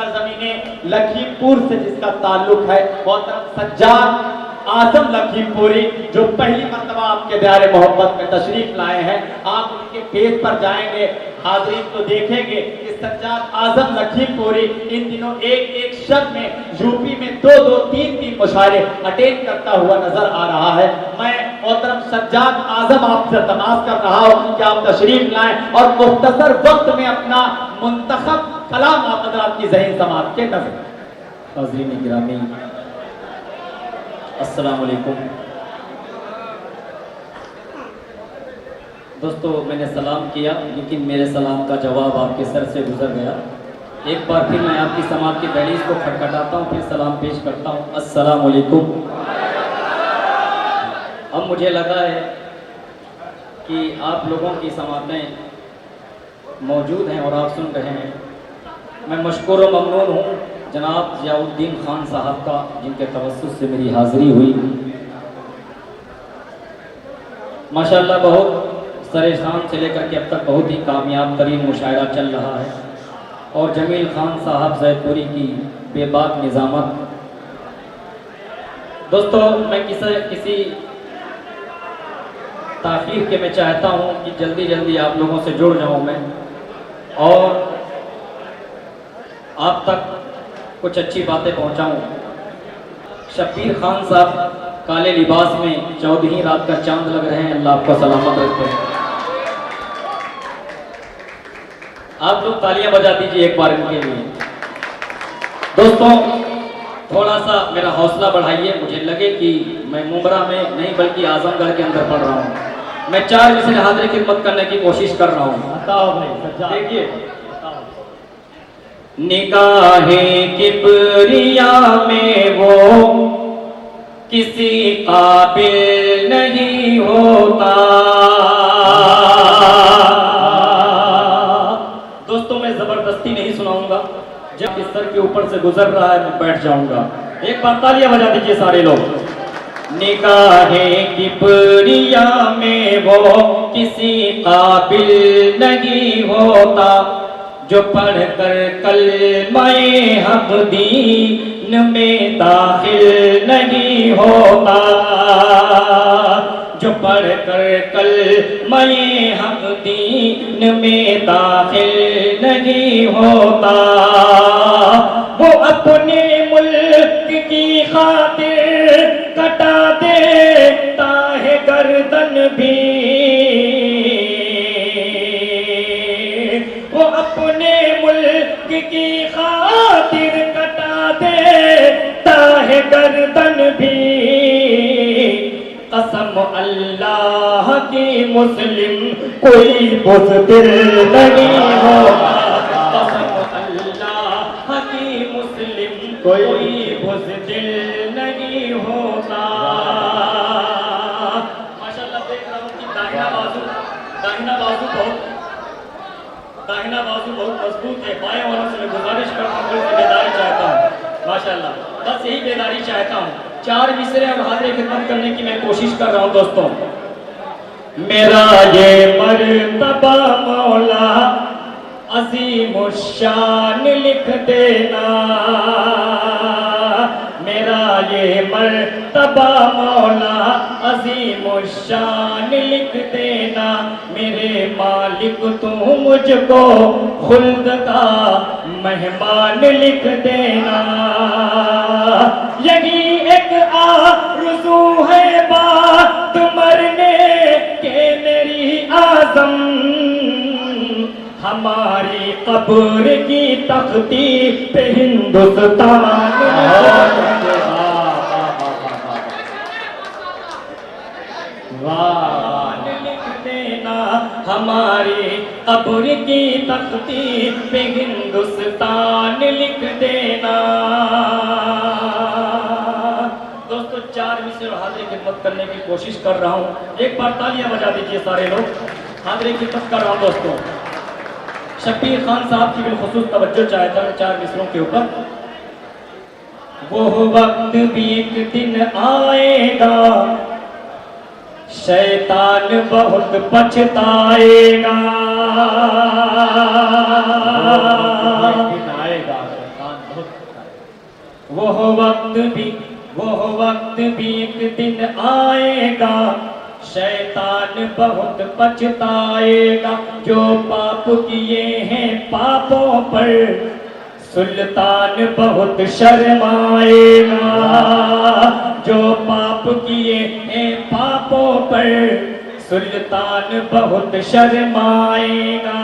सरजमीन लखीमपुर से जिसका ताल्लुक है, मोहतरम सज्जाद आजम लखीमपुरी, जो पहली मर्तबा आपके प्यारे मोहब्बत में तशरीफ लाए हैं। आप उनके पेज पर जाएंगे, हाज़रीन तो देखेंगे कि सज्जाद आजम लखीमपुरी इन दिनों एक एक शब में यूपी में 2-2, 3-3 मुशायरे अटेंड करता हुआ नजर आ रहा है। मैं मोहतरम सज्जाद आजम आपसे तमाश कर रहा हूँ कि आप तशरीफ लाएं और मुख्तसर वक्त में अपना मुंतखब कलाम आप हज़रात की ज़हीन समाअत के नज़र। हाज़रीन गिरामी, अस्सलाम वालेकुम। दोस्तों, मैंने सलाम किया लेकिन मेरे सलाम का जवाब आपके सर से गुजर गया। एक बार फिर मैं आपकी समाअत की दहलीज को खटखटाता हूँ, फिर सलाम पेश करता हूँ। अस्सलाम वालेकुम। अब मुझे लगा है कि आप लोगों की समाअतें मौजूद हैं और आप सुन रहे हैं। मैं मशकूर व ममनून हूँ जनाब ज़ियाउद्दीन खान साहब का, जिनके तवस्सुस से मेरी हाज़िरी हुई। माशाअल्लाह बहुत सरेशान से लेकर के अब तक बहुत ही कामयाब तरीन मुशायरा चल रहा है और जमील खान साहब जैदपुरी की बेबाक निज़ामत। दोस्तों, मैं किसी ताख़ीर के मैं चाहता हूँ कि जल्दी जल्दी आप लोगों से जुड़ जाऊँ मैं और आप तक कुछ अच्छी बातें पहुँचाऊँ। शब्बीर खान साहब काले लिबास में 14वीं रात का चांद लग रहे हैं, अल्लाह आपको सलामत रखे। आप लोग तालियां बजा दीजिए एक बार इनके लिए। दोस्तों, थोड़ा सा मेरा हौसला बढ़ाइए, मुझे लगे कि मैं मुंबरा में नहीं बल्कि आजमगढ़ के अंदर पढ़ रहा हूँ। मैं 4 मिसरे हाज़िरी खिदमत करने की कोशिश कर रहा हूँ। देखिए, निगाहे किबरिया में वो किसी काबिल नहीं होता। दोस्तों, मैं जबरदस्ती नहीं सुनाऊंगा, जब इस सर के ऊपर से गुजर रहा है मैं बैठ जाऊंगा। एक बार तालियां बजा दीजिए सारे लोग। निगाहे किबरिया में वो किसी काबिल नहीं होता, जो पढ़कर कलमाए हक दीन में दाखिल नहीं होता, जो पढ़कर कलमाए हक दीन में दाखिल नहीं होता, वो अपने मुल्क की खातिर कटा देता है गर्दन भी, वो अपने मुल्क की खातिर कटा देता है गर्दन भी। कसम अल्लाह की मुस्लिम कोई बुज़दिल नहीं होगा, कसम अल्लाह की मुस्लिम कोई बुज़दिल नहीं होगा। माशाअल्लाह देख रहा हूँ कि दाहिना बाजू बहुत मजबूत है। बाएं वालों से मैं गुजारिश करता हूँ, बेदारी चाहता हूँ। माशाअल्लाह, बस यही बेदारी चाहता हूँ। 4 मिसरे और हाज़िरी खिदमत करने की मैं कोशिश कर रहा हूँ। दोस्तों, मेरा ये मर्तबा मौला अज़ीमुश्शान लिख देना, मेरा ये मर्तबा मौला अज़ीमुश्शान लिख देना, मेरे मालिक तू मुझको खुल्द का मेहमान लिख देना। यही एक आरज़ू है बात मरने के मेरी आज़म, हमारी कब्र की तख्ती पे हिंदुस्तान लिख देना, हमारी कब्र की तख्ती पे हिंदुस्तान लिख देना। दोस्तों, 4 मिसरे और हाज़िरी खिदमत करने की कोशिश कर रहा हूँ। एक बार तालियां बजा दीजिए सारे लोग। हाज़िरी खिदमत कर रहा हूँ। दोस्तों, शब्बीर खान साहब की बिलखुसूस तवज्जो चाहता हूँ 4 मिसरों के ऊपर। वो वक्त भी एक दिन आएगा, शैतान बहुत पछताएगा, वो वक्त भी एक दिन आएगा, शैतान बहुत पछताएगा। जो पाप किए हैं पापों पर सुल्तान बहुत शर्माएगा। जो पाप किए हैं पापों पर सुल्तान बहुत शर्माएगा।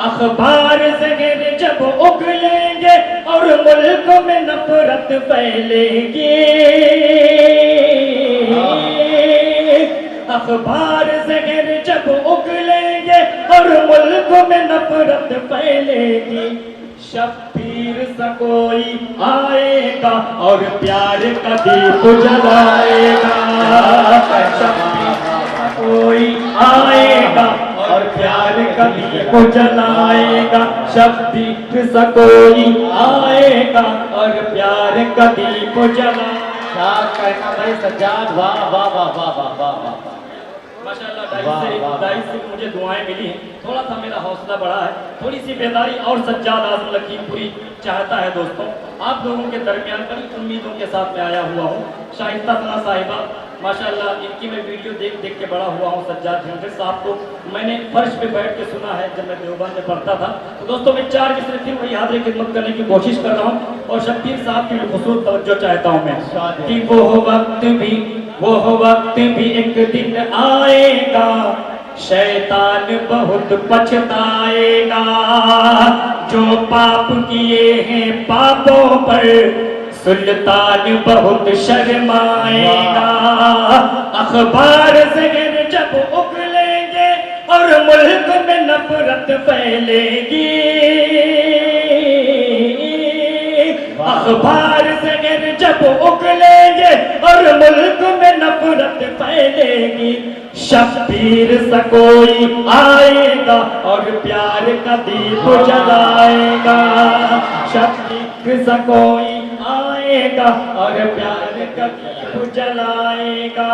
अखबार ज़हर जब उगलेंगे और मुल्क में नफरत फैलेगी। अखबार ज़हर जब उगलेंगे और मुल्क में नफरत फैलेगी। शब्बीर सा कोई आएगा और प्यार का दीप जलाएगा। शब्बीर सा कोई आएगा और प्यार का दीप जलाएगा। शब्बीर सा कोई आएगा और प्यार का दीप जलाएगा। क्या कहना भाई सज्जाद, वाह वाह वाह वाह वाह वाह वाह। माशाअल्लाह दाई से मुझे दुआएं मिली हैं। थोड़ा सा मेरा हौसला बढ़ा है, थोड़ी सी बेदारी और सज्जाद आज़म लखीमपुरी चाहता है दोस्तों आप लोगों के दरमियान बड़ी उम्मीदों के साथ मैं आया हुआ हूँ। शाइस्ता सना साहिबा माशाअल्लाह इनकी मैं वीडियो देख देख के बड़ा हुआ हूँ। सज्जाद झंडे साहब को मैंने फर्श पे बैठ के सुना है जब मैं देवबंद में पढ़ता था। तो दोस्तों मैं 4 मिसरे फिर वही हाजिर खिदमत करने की कोशिश कर रहा हूँ और शब्बीर साहब की खुसूस तवज्जो चाहता हूँ मैं कि वो वक्त भी एक दिन आएगा, शैतान बहुत पछताएगा। जो पाप किए हैं पापों पर सुल्तान बहुत शर्माएगा। अखबार ज़हर जब उगलेंगे और मुल्क में नफरत फैलेगी। अखबार ज़हर जब उगलेंगे और मुल्क में नफरत फैलेगी। शब्बीर सा कोई आएगा और प्यार का दीप जलाएगा। शब्बीर सा कोई आएगा और प्यार का दीप जलाएगा।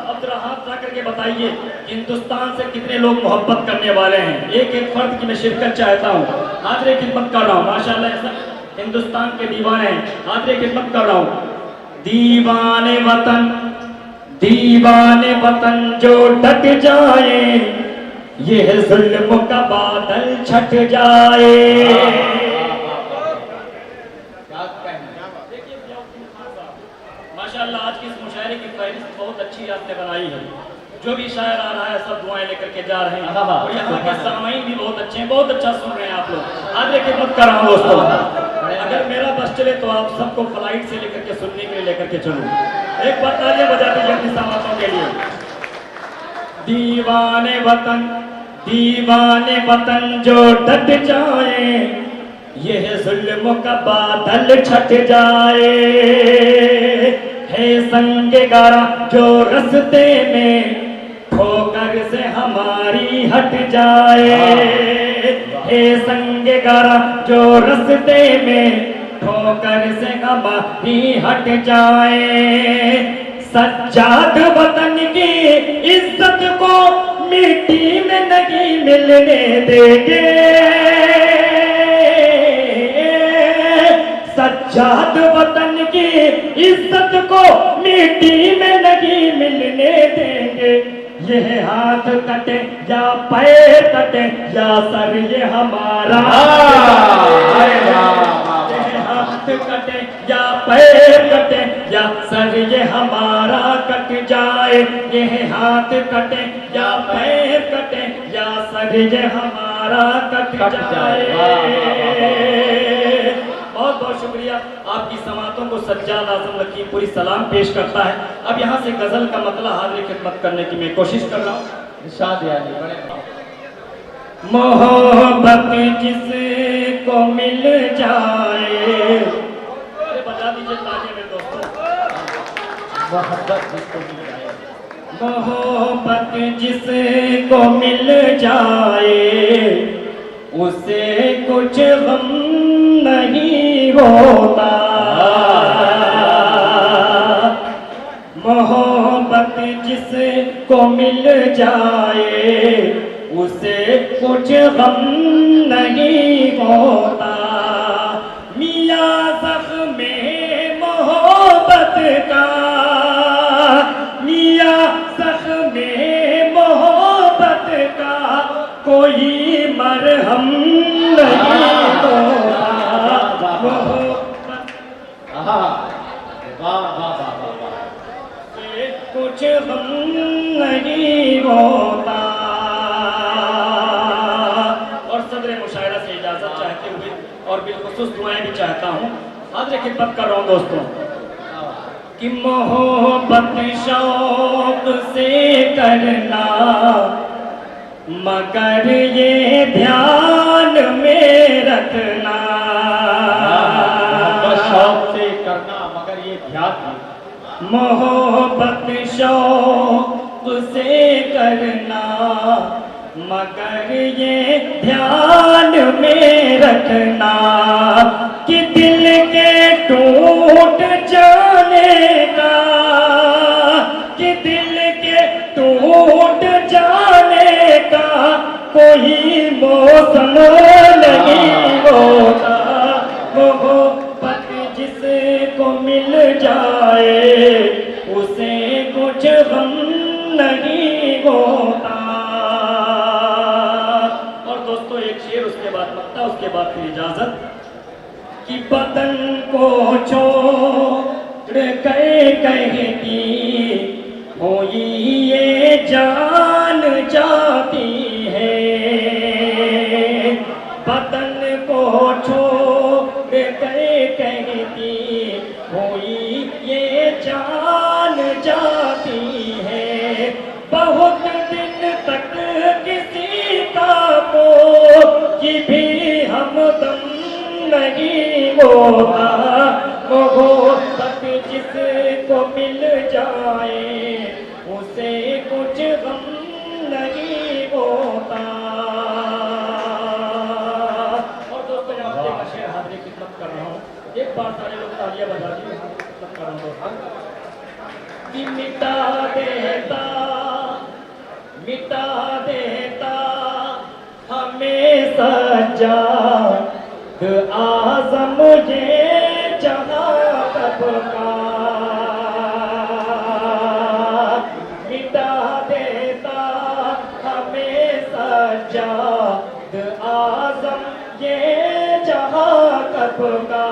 अब जरा हाथ उठा करके बताइए हिंदुस्तान से कितने लोग मोहब्बत करने वाले हैं। एक एक फर्द की मैं शिरकत चाहता हूँ। हाजिर खिदमत कर रहा हूँ। माशाअल्लाह ऐसा हिंदुस्तान के दीवाने हैं। हाजिर खिदमत कर रहा हूँ। दीवाने वतन जो डट जाए, यह जुल्म का बादल छट जाए। माशाअल्लाह आज की इस मुशायरे की फहरिस्त बहुत अच्छी आपने बनाई है। जो भी शायर आ रहा है सब दुआएं लेकर के जा रहे हैं और यहाँ के सामाईन भी बहुत अच्छे हैं, बहुत अच्छा सुन रहे हैं आप लोग। हाजिर खिदमत कर रहा हूँ दोस्तों। अगर मेरा बस चले तो आप सबको फ्लाइट से लेकर के सुनने के लिए लेकर के चलूँ। एक बार तालियां बजा दीजिए अपनी समातों के लिए। दीवाने वतन जो डट जाए, यह जुल्म का बादल छट जाए। है संगे गारा जो रस्ते में ठोकर से हमारी हट जाए। हे संगे गारा जो रस्ते में ठोकर से हमारी हट जाए। सज्जाद वतन की इज्जत को मिट्टी में नहीं मिलने देंगे। सज्जाद वतन की इज्जत को मिट्टी में नहीं मिलने देंगे। यह हाथ कटे या पैर कटे या सर ये हमारा हाथ कटे या पैर कटे या सर ये हमारा कट जाए। यह हाथ कटे या पैर कटे या सर ये हमारा कट जाए। बहुत बहुत शुक्रिया। आपकी समातों को सज्जाद आज़म लखीमपुरी सलाम पेश करता है। अब यहाँ से गजल का मतलब हाजिर खिदमत करने की मैं कोशिश कर रहा हूँ। मोहब्बत जिसको मिल जाए, अरे बजा दीजिए तालियां मेरे दोस्तों। मोहब्बत जिसको मिल जाए, उसे कुछ गम नहीं होता। मोहब्बत जिसको मिल जाए, उसे कुछ गम नहीं होता। मियाँ कुछ गम नहीं होता। और सदर मुशायरा से इजाजत चाहते हुए और बिलखुसूस दुआएं भी चाहता हूँ। हाज़िर खिदमत कर रहा हूँ दोस्तों कि मोहब्बत शौक से करना, मगर ये ध्यान में रखना। शौक से करना मगर ये ध्यान, मोहब्बत शौक से करना, मगर ये ध्यान में रखना कि दिल के टूट जाने का, कि दिल के टूट जाने का कोई मौसम नहीं होता। मोहब्बत जिसको मिल जाए उसे कुछ गम नहीं होता। और दोस्तों एक शेर, उसके बाद मक्ता, उसके बाद फिर इजाजत कि बदन को छोड़ गए कहती हुई ये जान जाती है। बदन को छोड़ गए कहती हुई ये जान जाती है। बहुत दिन तक किसी का कोई भी हमदम नहीं होता। मोहब्बत जिसको मिल जाए उसे कुछ गम नहीं होता। और दोस्तों मैं आपसे एक शेर हाज़िर खिदमत कर रहा हूँ, एक बार सारे लोग तालियां बजा दी, खिदमत कर रहा हूँ दोस्तों कि मिटा देता हमें सज्जाद आज़म ये जहाँ कब का। मिटा देता हमें सज्जाद आज़म ये जहाँ कब का।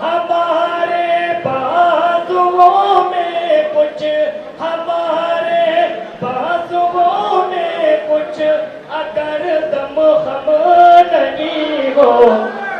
हमारे बाजुओं में कुछ, हमारे बाजुओं में कुछ अगर दम खम नहीं हो